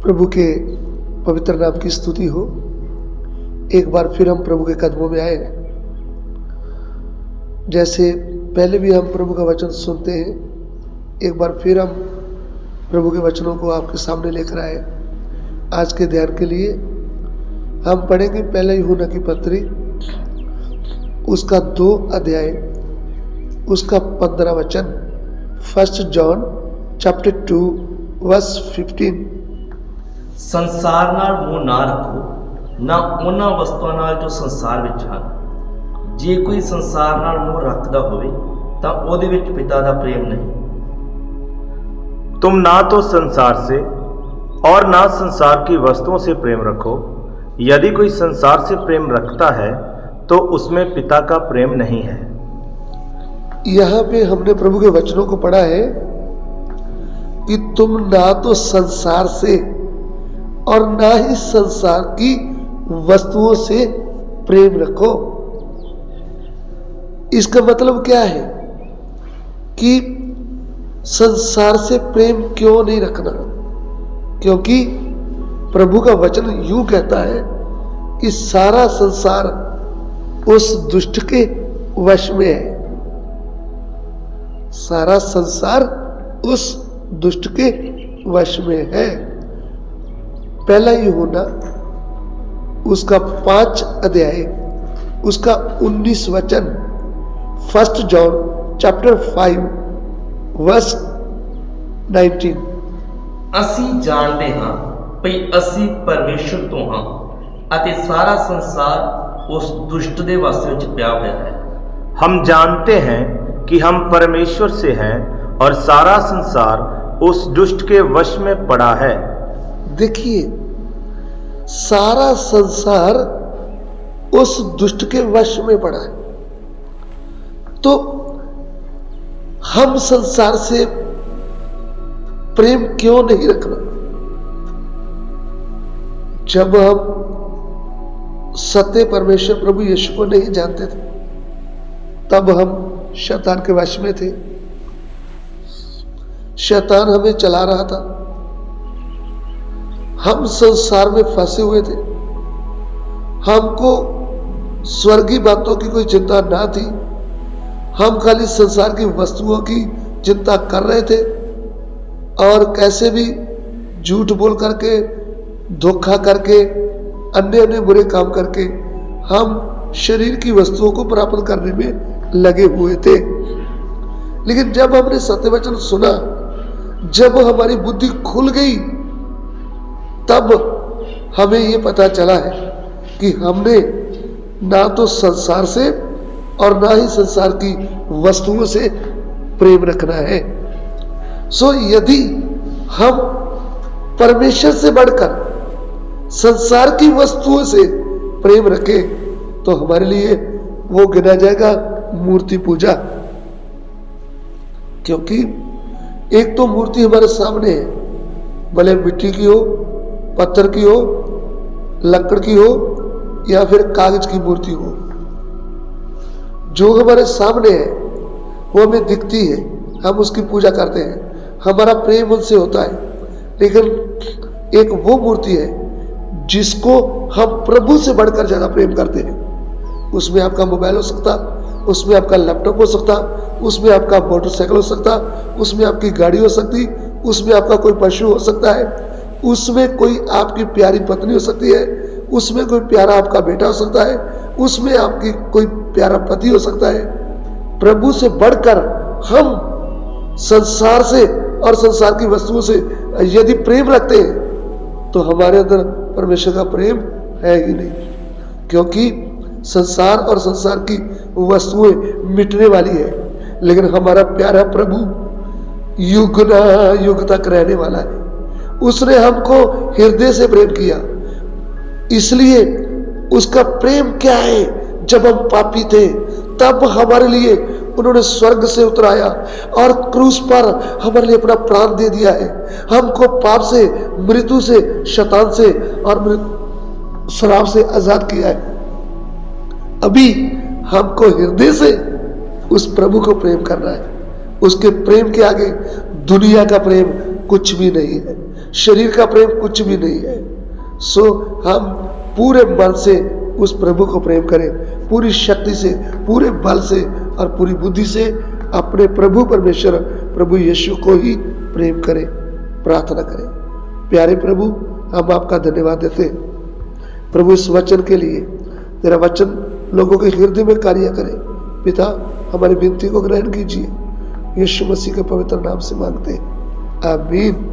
प्रभु के पवित्र नाम की स्तुति हो। एक बार फिर हम प्रभु के कदमों में आए। जैसे पहले भी हम प्रभु का वचन सुनते हैं, एक बार फिर हम प्रभु के वचनों को आपके सामने लेकर आए। आज के ध्यान के लिए हम पढ़ेंगे पहले यूहन्ना की पत्री, उसका 2 अध्याय, उसका 15 वचन, 1 जॉन चैप्टर 2 वर्स 15। ਸੰਸਾਰ ਨਾਲ ਮੋਹ ਨਾ ਰੱਖੋ, ਨਾ ਉਹਨਾਂ ਵਸਤੂਆਂ ਨਾਲ ਜੋ ਸੰਸਾਰ ਵਿੱਚ ਹਨ। ਜੇ ਕੋਈ ਸੰਸਾਰ ਨਾਲ ਮੋਹ ਰੱਖਦਾ ਹੋਵੇ ਤਾਂ ਉਹਦੇ ਵਿੱਚ ਪਿਤਾ ਦਾ ਪ੍ਰੇਮ ਨਹੀਂ। तुम ना तो संसार से और ना संसार की वस्तुओं से प्रेम रखो। यदि कोई संसार से प्रेम रखता है तो उसमें पिता का प्रेम नहीं है। यहाँ पे हमने प्रभु के वचनों को पढ़ा है कि तुम ना तो संसार से और ना ही संसार की वस्तुओं से प्रेम रखो। इसका मतलब क्या है कि संसार से प्रेम क्यों नहीं रखना? क्योंकि प्रभु का वचन यूं कहता है कि सारा संसार उस दुष्ट के वश में है। सारा संसार उस दुष्ट के वश में है। पहला यूहन्ना उसका 5 अध्याय, उसका 19 वचन, 1 जॉन चैप्टर 5 वर्स 19। ਅਸੀਂ ਜਾਣਦੇ ਹਾਂ ਭਈ ਅਸੀਂ ਪਰਮੇਸ਼ਰ ਤੋਂ ਹਾਂ ਅਤੇ ਸਾਰਾ ਸੰਸਾਰ ਉਸ ਦੁਸ਼ਟ ਦੇ ਵਸ ਵਿੱਚ ਪਿਆ ਹੋਇਆ ਹੈ। हम जानते हैं कि हम परमेश्वर से हैं और सारा संसार उस दुष्ट के वश में पड़ा है। देखिए, सारा संसार उस दुष्ट के वश में पड़ा है। तो हम संसार से प्रेम क्यों नहीं रखना? जब हम सत्य परमेश्वर प्रभु यीशु को नहीं जानते थे, तब हम शैतान के वश में थे। शैतान हमें चला रहा था। हम संसार में फंसे हुए थे। हमको स्वर्गीय बातों की कोई चिंता ना थी। हम खाली संसार की वस्तुओं की चिंता कर रहे थे और कैसे भी झूठ बोल करके, धोखा करके, अन्य बुरे काम करके हम शरीर की वस्तुओं को प्राप्त करने में लगे हुए थे। लेकिन जब हमने सत्य वचन सुना, जब हमारी बुद्धि खुल गई, तब हमें ये पता चला है कि हमने ना तो संसार से और ना ही संसार की वस्तुओं से प्रेम रखना है। सो यदि हम परमेश्वर से बढ़कर संसार की वस्तुओं से प्रेम रखें तो हमारे लिए वो गिना जाएगा मूर्ति पूजा। क्योंकि एक तो मूर्ति हमारे सामने है, भले मिट्टी की हो, पत्थर की हो, लकड़ की हो या फिर कागज की मूर्ति हो, जो हमारे सामने है वो हमें दिखती है, हम उसकी पूजा करते हैं, हमारा प्रेम उनसे होता है। लेकिन एक वो मूर्ति है जिसको हम प्रभु से बढ़कर ज्यादा प्रेम करते हैं। उसमें आपका मोबाइल हो सकता, उसमें आपका लैपटॉप हो सकता, उसमें आपका मोटरसाइकिल हो सकता, उसमें आपकी गाड़ी हो सकती, उसमें आपका कोई पशु हो सकता है, उसमें कोई आपकी प्यारी पत्नी हो सकती है, उसमें कोई प्यारा आपका बेटा हो सकता है, उसमें आपकी कोई प्यारा पति हो सकता है। प्रभु से बढ़कर हम संसार से और संसार की वस्तुओं से यदि प्रेम रखते हैं तो हमारे अंदर परमेश्वर का प्रेम है ही नहीं। क्योंकि संसार और संसार की वस्तुएं मिटने वाली है, लेकिन हमारा प्यारा प्रभु युग ना युग तक रहने वाला है। उसने हमको हृदय से प्रेम किया, इसलिए उसका प्रेम क्या है? जब हम पापी थे तब हमारे लिए उन्होंने स्वर्ग से उतराया और क्रूस पर हमारे लिए अपना प्राण दे दिया है। हमको पाप से, मृत्यु से, शैतान से और शराब से आजाद किया है। अभी हमको हृदय से उस प्रभु को प्रेम करना है। उसके प्रेम के आगे दुनिया का प्रेम कुछ भी नहीं है। शरीर का प्रेम कुछ भी नहीं है। सो हम पूरे मन से उस प्रभु को प्रेम करें, पूरी शक्ति से, पूरे बल से और पूरी बुद्धि से अपने प्रभु परमेश्वर प्रभु यीशु को ही प्रेम करें, प्रार्थना करें। प्यारे प्रभु, हम आपका धन्यवाद देते हैं प्रभु इस वचन के लिए। तेरा वचन लोगों के हृदय में कार्य करे। पिता, हमारी विनती को ग्रहण कीजिए, यीशु मसीह के पवित्र नाम से मांगते हैं, आमीन।